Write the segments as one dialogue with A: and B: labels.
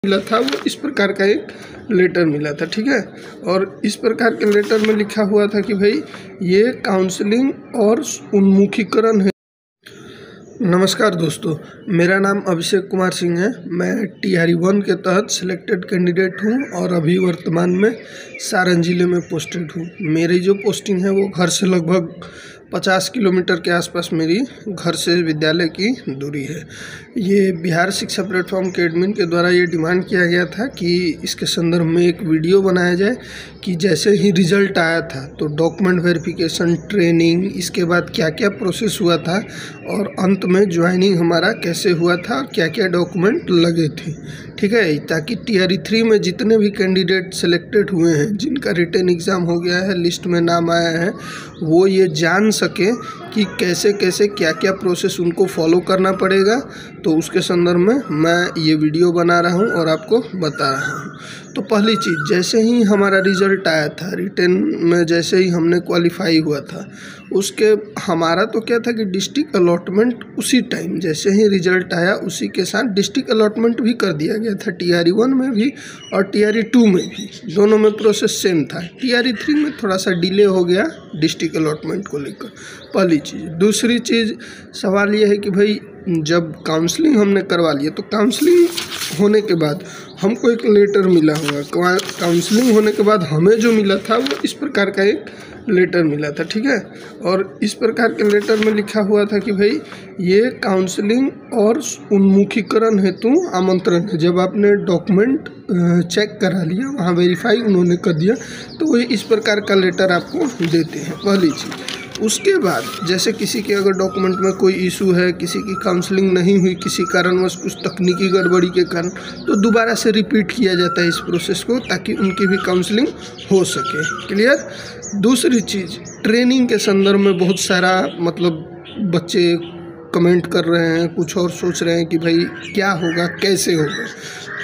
A: मिला था वो इस प्रकार का एक लेटर मिला था, ठीक है। और इस प्रकार के लेटर में लिखा हुआ था कि भाई ये काउंसलिंग और उन्मुखीकरण है। नमस्कार दोस्तों, मेरा नाम अभिषेक कुमार सिंह है। मैं TRE 1 के तहत सिलेक्टेड कैंडिडेट हूं और अभी वर्तमान में सारण जिले में पोस्टेड हूं। मेरी जो पोस्टिंग है वो घर से लगभग 50 किलोमीटर के आसपास मेरी घर से विद्यालय की दूरी है। ये बिहार शिक्षा प्लेटफॉर्म के एडमिन के द्वारा ये डिमांड किया गया था कि इसके संदर्भ में एक वीडियो बनाया जाए कि जैसे ही रिज़ल्ट आया था तो डॉक्यूमेंट वेरिफिकेशन, ट्रेनिंग, इसके बाद क्या क्या प्रोसेस हुआ था और अंत में ज्वाइनिंग हमारा कैसे हुआ था और क्या क्या डॉक्यूमेंट लगे थे, ठीक है। ताकि TRE 3 में जितने भी कैंडिडेट सेलेक्टेड हुए हैं, जिनका रिटन एग्ज़ाम हो गया है, लिस्ट में नाम आया है, वो ये जान सके कि कैसे कैसे क्या क्या प्रोसेस उनको फॉलो करना पड़ेगा। तो उसके संदर्भ में मैं ये वीडियो बना रहा हूँ और आपको बता रहा हूँ। तो पहली चीज़, जैसे ही हमारा रिज़ल्ट आया था रिटन में, जैसे ही हमने क्वालिफाई हुआ था, उसके हमारा तो क्या था कि डिस्ट्रिक्ट अलॉटमेंट उसी टाइम जैसे ही रिज़ल्ट आया उसी के साथ डिस्ट्रिक्ट अलॉटमेंट भी कर दिया गया था। TRE 1 में भी और TRE 2 में भी, दोनों में प्रोसेस सेम था। TRE 3 में थोड़ा सा डिले हो गया डिस्ट्रिक्ट अलॉटमेंट को लेकर, पहली चीज़। दूसरी चीज़, सवाल ये है कि भाई जब काउंसलिंग हमने करवा लिया तो काउंसलिंग होने के बाद हमको एक लेटर मिला हुआ। काउंसलिंग होने के बाद हमें जो मिला था वो इस प्रकार का एक लेटर मिला था, ठीक है। और इस प्रकार के लेटर में लिखा हुआ था कि भाई ये काउंसलिंग और उन्मुखीकरण हेतु आमंत्रण है। जब आपने डॉक्यूमेंट चेक करा लिया, वहाँ वेरीफाई उन्होंने कर दिया, तो वो इस प्रकार का लेटर आपको देते हैं, पहली चीज़। उसके बाद जैसे किसी के अगर डॉक्यूमेंट में कोई इशू है, किसी की काउंसलिंग नहीं हुई किसी कारणवश, कुछ तकनीकी गड़बड़ी के कारण, तो दोबारा से रिपीट किया जाता है इस प्रोसेस को, ताकि उनकी भी काउंसलिंग हो सके। क्लियर। दूसरी चीज़, ट्रेनिंग के संदर्भ में बहुत सारा बच्चे कमेंट कर रहे हैं, कुछ और सोच रहे हैं कि भाई क्या होगा, कैसे होगा।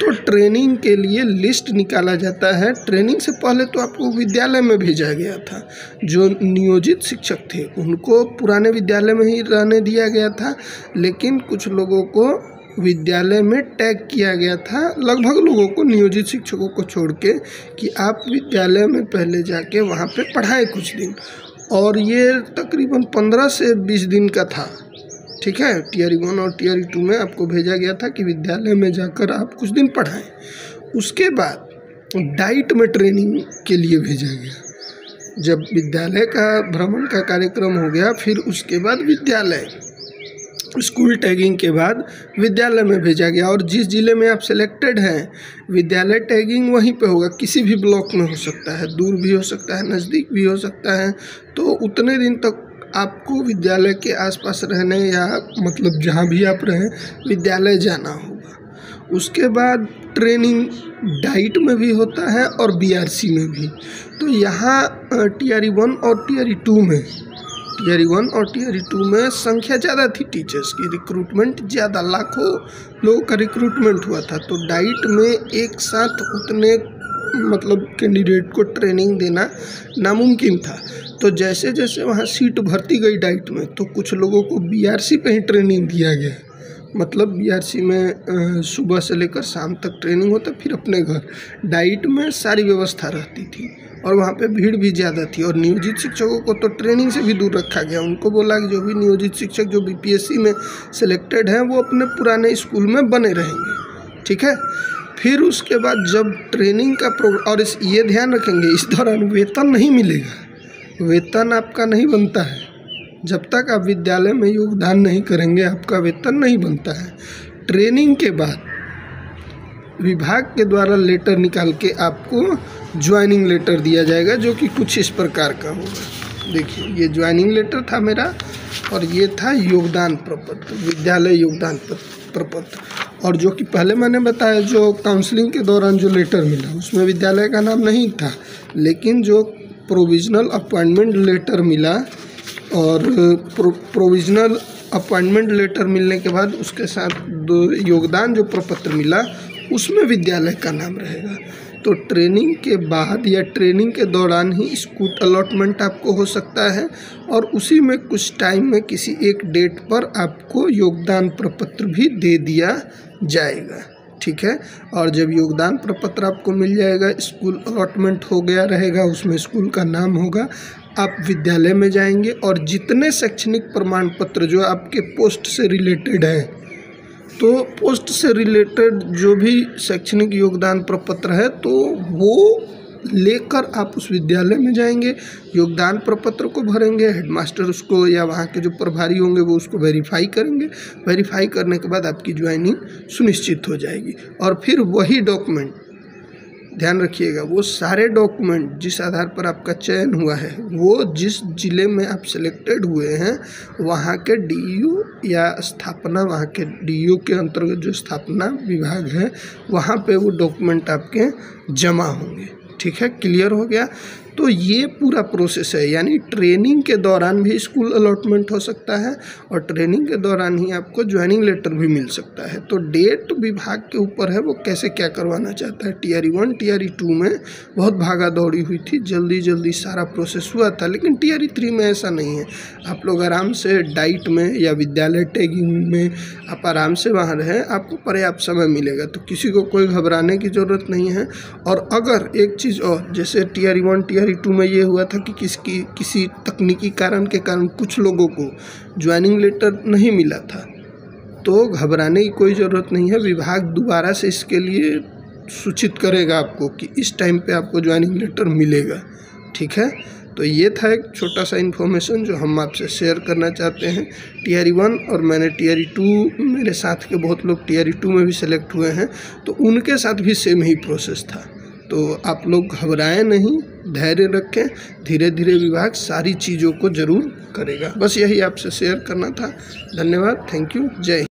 A: तो ट्रेनिंग के लिए लिस्ट निकाला जाता है। ट्रेनिंग से पहले तो आपको विद्यालय में भेजा गया था। जो नियोजित शिक्षक थे उनको पुराने विद्यालय में ही रहने दिया गया था, लेकिन कुछ लोगों को विद्यालय में टैग किया गया था, लगभग लोगों को, नियोजित शिक्षकों को छोड़ के, कि आप विद्यालय में पहले जाके वहाँ पे पढ़ाएं कुछ दिन। और ये तकरीबन 15 से 20 दिन का था, ठीक है। TRE 1 और TRE 2 में आपको भेजा गया था कि विद्यालय में जाकर आप कुछ दिन पढ़ाएं। उसके बाद डाइट में ट्रेनिंग के लिए भेजा गया। जब विद्यालय का भ्रमण का कार्यक्रम हो गया, फिर उसके बाद विद्यालय, स्कूल टैगिंग के बाद विद्यालय में भेजा गया। और जिस ज़िले में आप सेलेक्टेड हैं, विद्यालय टैगिंग वहीं पे होगा। किसी भी ब्लॉक में हो सकता है, दूर भी हो सकता है, नज़दीक भी हो सकता है। तो उतने दिन तक आपको विद्यालय के आसपास रहने या जहाँ भी आप रहें, विद्यालय जाना होगा। उसके बाद ट्रेनिंग डाइट में भी होता है और BRC में भी। तो यहाँ TRE 1 और TRE 2 में, TRE 1 और TRE 2 में संख्या ज़्यादा थी टीचर्स की, रिक्रूटमेंट ज़्यादा, लाखों लोगों का रिक्रूटमेंट हुआ था। तो डाइट में एक साथ उतने कैंडिडेट को ट्रेनिंग देना नामुमकिन था। तो जैसे जैसे वहाँ सीट भरती गई डाइट में, तो कुछ लोगों को BRC पे ही ट्रेनिंग दिया गया। BRC में सुबह से लेकर शाम तक ट्रेनिंग होता, फिर अपने घर। डाइट में सारी व्यवस्था रहती थी और वहाँ पे भीड़ भी ज़्यादा थी। और नियोजित शिक्षकों को तो ट्रेनिंग से भी दूर रखा गया। उनको बोला कि जो भी नियोजित शिक्षक जो BPSC में सिलेक्टेड हैं, वो अपने पुराने स्कूल में बने रहेंगे, ठीक है। फिर उसके बाद जब ट्रेनिंग का और ये ध्यान रखेंगे, इस दौरान वेतन नहीं मिलेगा। वेतन आपका नहीं बनता है। जब तक आप विद्यालय में योगदान नहीं करेंगे, आपका वेतन नहीं बनता है। ट्रेनिंग के बाद विभाग के द्वारा लेटर निकाल के आपको ज्वाइनिंग लेटर दिया जाएगा, जो कि कुछ इस प्रकार का होगा। देखिए, ये ज्वाइनिंग लेटर था मेरा और ये था योगदान प्रपत्र, विद्यालय योगदान प्रपत्र। और जो कि पहले मैंने बताया, जो काउंसलिंग के दौरान जो लेटर मिला उसमें विद्यालय का नाम नहीं था, लेकिन जो प्रोविज़नल अपॉइंटमेंट लेटर मिला, और प्रोविज़नल अपॉइंटमेंट लेटर मिलने के बाद उसके साथ योगदान जो प्रपत्र मिला, उसमें विद्यालय का नाम रहेगा। तो ट्रेनिंग के बाद या ट्रेनिंग के दौरान ही स्कूल अलॉटमेंट आपको हो सकता है, और उसी में कुछ टाइम में किसी एक डेट पर आपको योगदान प्रपत्र भी दे दिया जाएगा। ठीक है। और जब योगदान प्रपत्र आपको मिल जाएगा, स्कूल अलॉटमेंट हो गया रहेगा, उसमें स्कूल का नाम होगा, आप विद्यालय में जाएंगे और जितने शैक्षणिक प्रमाण पत्र जो आपके पोस्ट से रिलेटेड हैं, तो पोस्ट से रिलेटेड जो भी शैक्षणिक योगदान प्रपत्र है तो वो लेकर आप उस विद्यालय में जाएंगे, योगदान प्रपत्र को भरेंगे, हेडमास्टर उसको या वहाँ के जो प्रभारी होंगे वो उसको वेरीफाई करेंगे। वेरीफाई करने के बाद आपकी ज्वाइनिंग सुनिश्चित हो जाएगी। और फिर वही डॉक्यूमेंट, ध्यान रखिएगा, वो सारे डॉक्यूमेंट जिस आधार पर आपका चयन हुआ है, वो जिस ज़िले में आप सिलेक्टेड हुए हैं वहाँ के डीईओ या स्थापना, वहाँ के डीईओ के अंतर्गत जो स्थापना विभाग है वहाँ पे वो डॉक्यूमेंट आपके जमा होंगे। ठीक है, क्लियर हो गया। तो ये पूरा प्रोसेस है, यानी ट्रेनिंग के दौरान भी स्कूल अलॉटमेंट हो सकता है और ट्रेनिंग के दौरान ही आपको ज्वाइनिंग लेटर भी मिल सकता है। तो डेट विभाग के ऊपर है, वो कैसे क्या करवाना चाहता है। TRE 1 TRE 2 में बहुत भागा दौड़ी हुई थी, जल्दी जल्दी सारा प्रोसेस हुआ था, लेकिन TRE 3 में ऐसा नहीं है। आप लोग आराम से डाइट में या विद्यालय टैगिंग में आप आराम से वहाँ रहें, आपको पर्याप्त समय मिलेगा, तो किसी को कोई घबराने की ज़रूरत नहीं है। और अगर एक चीज़ और, जैसे TRE 1 TRE 2 में ये हुआ था कि किसी तकनीकी कारण के कारण कुछ लोगों को ज्वाइनिंग लेटर नहीं मिला था, तो घबराने की कोई ज़रूरत नहीं है। विभाग दोबारा से इसके लिए सूचित करेगा आपको कि इस टाइम पे आपको ज्वाइनिंग लेटर मिलेगा। ठीक है, तो ये था एक छोटा सा इन्फॉर्मेशन जो हम आपसे शेयर करना चाहते हैं। TRE 1 और मैंने TRE 2, मेरे साथ के बहुत लोग TRE 2 में भी सेलेक्ट हुए हैं, तो उनके साथ भी सेम ही प्रोसेस था। तो आप लोग घबराएं नहीं, धैर्य रखें, धीरे धीरे विभाग सारी चीज़ों को ज़रूर करेगा। बस यही आपसे शेयर करना था। धन्यवाद, थैंक यू, जय हिंद।